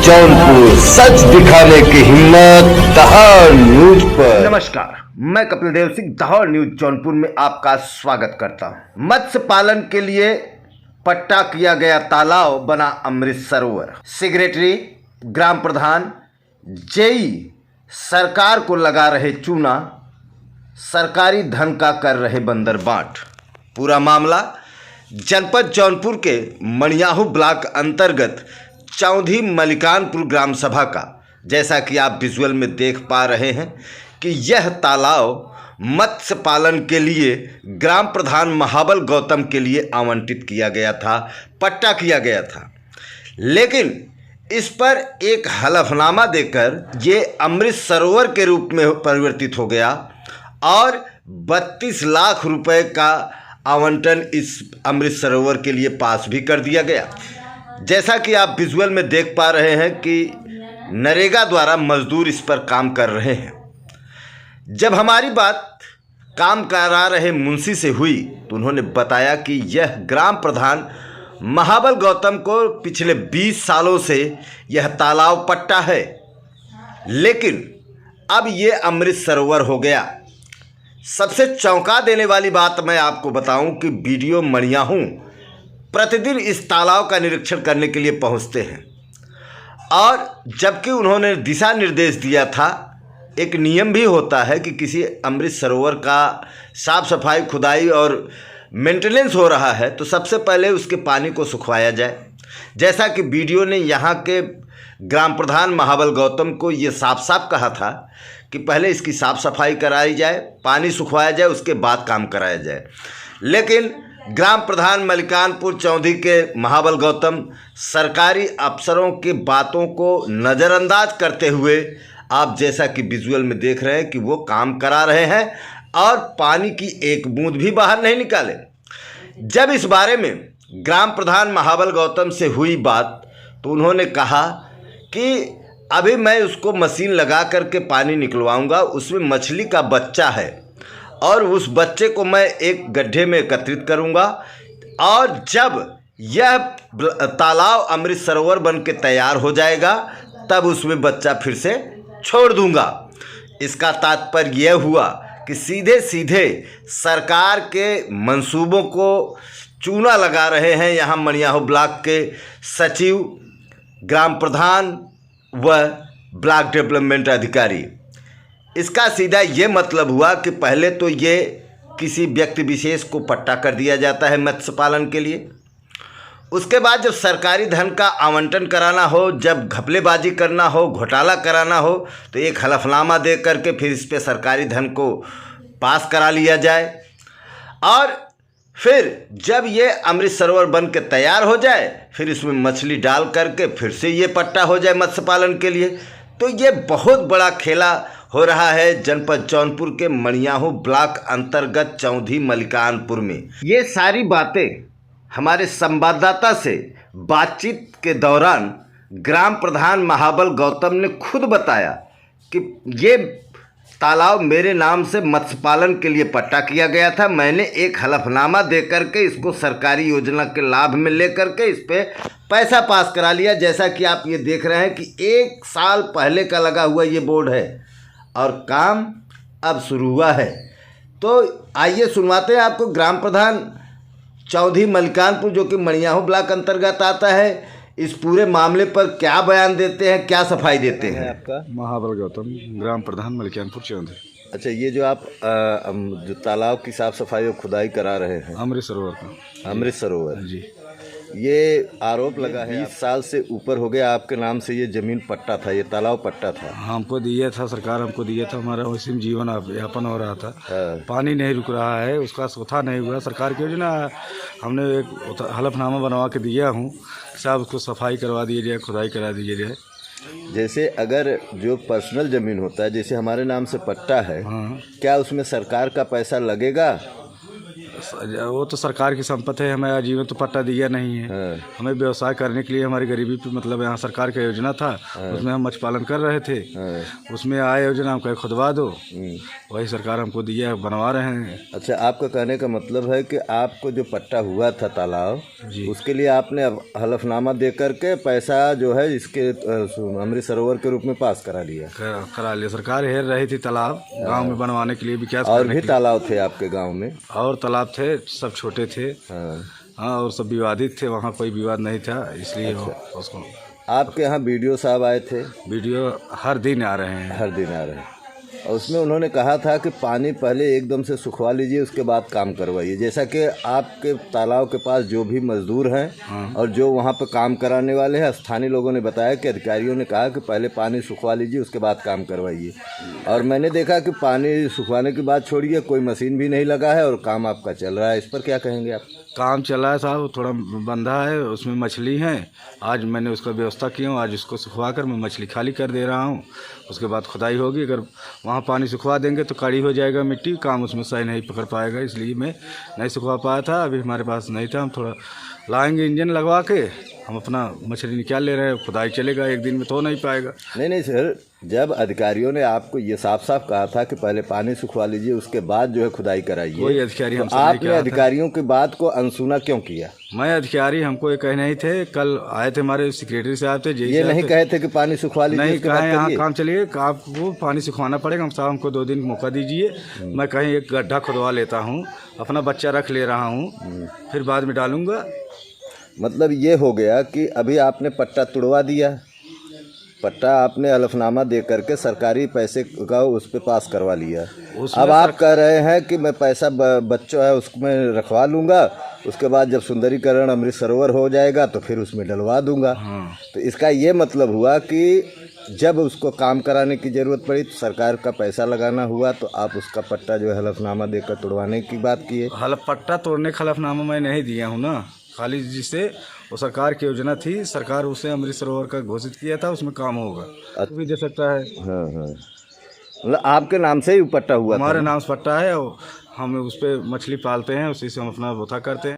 जौनपुर, सच दिखाने की हिम्मत दहाड़ न्यूज पर। नमस्कार, मैं कपिल देव सिंह दहाड़ न्यूज जौनपुर में आपका स्वागत करता हूं। मत्स्य पालन के लिए पट्टा किया गया तालाब बना अमृत सरोवर। सेक्रेटरी, ग्राम प्रधान, जेई सरकार को लगा रहे चूना, सरकारी धन का कर रहे बंदरबाट। पूरा मामला जनपद जौनपुर के मणियाहू ब्लॉक अंतर्गत चौधी मलिकानपुर ग्राम सभा का। जैसा कि आप विजुअल में देख पा रहे हैं कि यह तालाब मत्स्य पालन के लिए ग्राम प्रधान महाबल गौतम के लिए आवंटित किया गया था, पट्टा किया गया था। लेकिन इस पर एक हलफनामा देकर ये अमृत सरोवर के रूप में परिवर्तित हो गया और 32 लाख रुपए का आवंटन इस अमृत सरोवर के लिए पास भी कर दिया गया। जैसा कि आप विजुअल में देख पा रहे हैं कि नरेगा द्वारा मजदूर इस पर काम कर रहे हैं। जब हमारी बात काम करा रहे मुंशी से हुई तो उन्होंने बताया कि यह ग्राम प्रधान महाबल गौतम को पिछले 20 सालों से यह तालाब पट्टा है, लेकिन अब ये अमृत सरोवर हो गया। सबसे चौंका देने वाली बात मैं आपको बताऊं कि वीडियो मणियाहू प्रतिदिन इस तालाब का निरीक्षण करने के लिए पहुंचते हैं और जबकि उन्होंने दिशा निर्देश दिया था, एक नियम भी होता है कि किसी अमृत सरोवर का साफ सफाई, खुदाई और मेंटेनेंस हो रहा है तो सबसे पहले उसके पानी को सुखवाया जाए। जैसा कि वीडियो ने यहाँ के ग्राम प्रधान महाबल गौतम को ये साफ साफ कहा था कि पहले इसकी साफ सफाई कराई जाए, पानी सुखवाया जाए, उसके बाद काम कराया जाए। लेकिन ग्राम प्रधान मलिकानपुर चौधी के महाबल गौतम सरकारी अफसरों की बातों को नज़रअंदाज करते हुए आप जैसा कि विजुअल में देख रहे हैं कि वो काम करा रहे हैं और पानी की एक बूंद भी बाहर नहीं निकाले। जब इस बारे में ग्राम प्रधान महाबल गौतम से हुई बात तो उन्होंने कहा कि अभी मैं उसको मशीन लगा करके पानी निकलवाऊंगा, उसमें मछली का बच्चा है और उस बच्चे को मैं एक गड्ढे में एकत्रित करूंगा और जब यह तालाब अमृत सरोवर बन के तैयार हो जाएगा तब उसमें बच्चा फिर से छोड़ दूंगा। इसका तात्पर्य यह हुआ कि सीधे सीधे सरकार के मंसूबों को चूना लगा रहे हैं यहाँ मणियाहू ब्लॉक के सचिव, ग्राम प्रधान व ब्लॉक डेवलपमेंट अधिकारी। इसका सीधा ये मतलब हुआ कि पहले तो ये किसी व्यक्ति विशेष को पट्टा कर दिया जाता है मत्स्य पालन के लिए, उसके बाद जब सरकारी धन का आवंटन कराना हो, जब घपलेबाजी करना हो, घोटाला कराना हो तो एक हलफनामा दे करके फिर इस पे सरकारी धन को पास करा लिया जाए और फिर जब ये अमृत सरोवर बन के तैयार हो जाए फिर इसमें मछली डाल करके फिर से ये पट्टा हो जाए मत्स्य पालन के लिए। तो ये बहुत बड़ा खेला हो रहा है जनपद जौनपुर के मणियाहू ब्लॉक अंतर्गत चौधी मलिकानपुर में। ये सारी बातें हमारे संवाददाता से बातचीत के दौरान ग्राम प्रधान महाबल गौतम ने खुद बताया कि ये तालाब मेरे नाम से मत्स्य पालन के लिए पट्टा किया गया था। मैंने एक हलफनामा दे करके इसको सरकारी योजना के लाभ में ले करके इस पर पैसा पास करा लिया। जैसा कि आप ये देख रहे हैं कि 1 साल पहले का लगा हुआ ये बोर्ड है और काम अब शुरू हुआ है। तो आइए सुनवाते हैं आपको ग्राम प्रधान चौधी मलिकानपुर जो कि मणियाहू ब्लॉक अंतर्गत आता है, इस पूरे मामले पर क्या बयान देते हैं, क्या सफाई देते हैं। आपका महाबल गौतम, ग्राम प्रधान मलिकानपुर चौधी। अच्छा, ये जो आप जो तालाब की साफ सफाई और खुदाई करा रहे हैं अमृत सरोवर का, अमृत सरोवर जी, ये आरोप लगा है 20 साल से ऊपर हो गया आपके नाम से ये जमीन पट्टा था, ये तालाब पट्टा था। हमको दिया था, सरकार हमको दिया था, हमारा उसी में जीवन यापन हो रहा था। पानी नहीं रुक रहा है, उसका सोथा नहीं हुआ। सरकार की योजना, हमने एक हलफनामा बनवा के दिया हूँ, साहब उसको सफाई करवा दिए जाए, खुदाई करा दिए जाए। जैसे अगर जो पर्सनल ज़मीन होता है, जैसे हमारे नाम से पट्टा है, हाँ, क्या उसमें सरकार का पैसा लगेगा? वो तो सरकार की संपत्ति है, हमें आजीवन तो पट्टा दिया नहीं है। हाँ। हमें व्यवसाय करने के लिए हमारी गरीबी पे मतलब यहाँ सरकार का योजना था, उसमें हम मछली पालन कर रहे थे। उसमें आए योजना हम कहे खुदवा दो, वही सरकार हमको दिया है, बनवा रहे हैं। अच्छा, आपका कहने का मतलब है कि आपको जो पट्टा हुआ था तालाब, उसके लिए आपने अब हलफनामा दे करके पैसा जो है इसके अमृत सरोवर के रूप में पास करा लिया। करा लिया। सरकार हेर रही थी तालाब गांव में बनवाने के लिए भी, क्या और भी तालाब थे आपके गांव में? और तालाब थे, सब छोटे थे। हाँ, और सब विवादित थे, वहाँ कोई विवाद नहीं था, इसलिए उसको। आपके यहाँ वीडियो साहब आए थे? वीडियो हर दिन आ रहे हैं। हर दिन आ रहे हैं। और उसमें उन्होंने कहा था कि पानी पहले एकदम से सुखवा लीजिए, उसके बाद काम करवाइए। जैसा कि आपके तालाब के पास जो भी मजदूर हैं और जो वहाँ पे काम कराने वाले हैं, स्थानीय लोगों ने बताया कि अधिकारियों ने कहा कि पहले पानी सुखवा लीजिए, उसके बाद काम करवाइए। और मैंने देखा कि पानी सुखवाने की बात छोड़िए, कोई मशीन भी नहीं लगा है और काम आपका चल रहा है। इस पर क्या कहेंगे आप? काम चला है साहब, थोड़ा बंधा है, उसमें मछली है। आज मैंने उसका व्यवस्था की हूँ, आज उसको सुखवा कर मैं मछली खाली कर दे रहा हूँ। उसके बाद खुदाई होगी। अगर वहाँ पानी सुखवा देंगे तो कड़ी हो जाएगा मिट्टी, काम उसमें सही नहीं पकड़ पाएगा, इसलिए मैं नहीं सुखवा पाया था। अभी हमारे पास नहीं था, हम थोड़ा लाएंगे इंजन लगवा के, हम अपना मछली निकाल ले रहे हैं। खुदाई चलेगा, एक दिन में तो नहीं पाएगा। नहीं सर, जब अधिकारियों ने आपको ये साफ साफ कहा था कि पहले पानी सुखवा लीजिए, उसके बाद जो है खुदाई कराइए, कोई अधिकारी हमसे तो आपने अधिकारियों की बात को अनसुना क्यों किया? मैं अधिकारी हमको ये कहे नहीं थे। कल आए थे हमारे सेक्रेटरी साहब थे, ये नहीं कहे थे कि पानी सुखवा लीजिए? नहीं कहा, यहाँ काम चलिए, आपको पानी सुखवाना पड़ेगा। हम साहब हमको 2 दिन मौका दीजिए, मैं कहीं एक गड्ढा खुदवा लेता हूँ, अपना बच्चा रख ले रहा हूँ, फिर बाद में डालूंगा। मतलब ये हो गया कि अभी आपने पट्टा तुड़वा दिया, पट्टा आपने हलफनामा दे करके सरकारी पैसे का उस पर पास करवा लिया। अब आप कह रहे हैं कि मैं पैसा बच्चों है उसमें रखवा लूँगा, उसके बाद जब सुंदरीकरण अमृत सरोवर हो जाएगा तो फिर उसमें डलवा दूंगा। तो इसका ये मतलब हुआ कि जब उसको काम कराने की ज़रूरत पड़ी तो सरकार का पैसा लगाना हुआ, तो आप उसका पट्टा जो है हलफनामा देकर तुड़वाने की बात किए। पट्टा तोड़ने का हलफनामा मैं नहीं दिया हूँ ना, खाली जिससे वो सरकार की योजना थी, सरकार उसे अमृत सरोवर का घोषित किया था, उसमें काम होगा भी दे सकता है। हाँ, मतलब आपके नाम से ही पट्टा हुआ? हमारे नाम से पट्टा है, और हम उस पर मछली पालते हैं, उसी से हम अपना बोता करते हैं।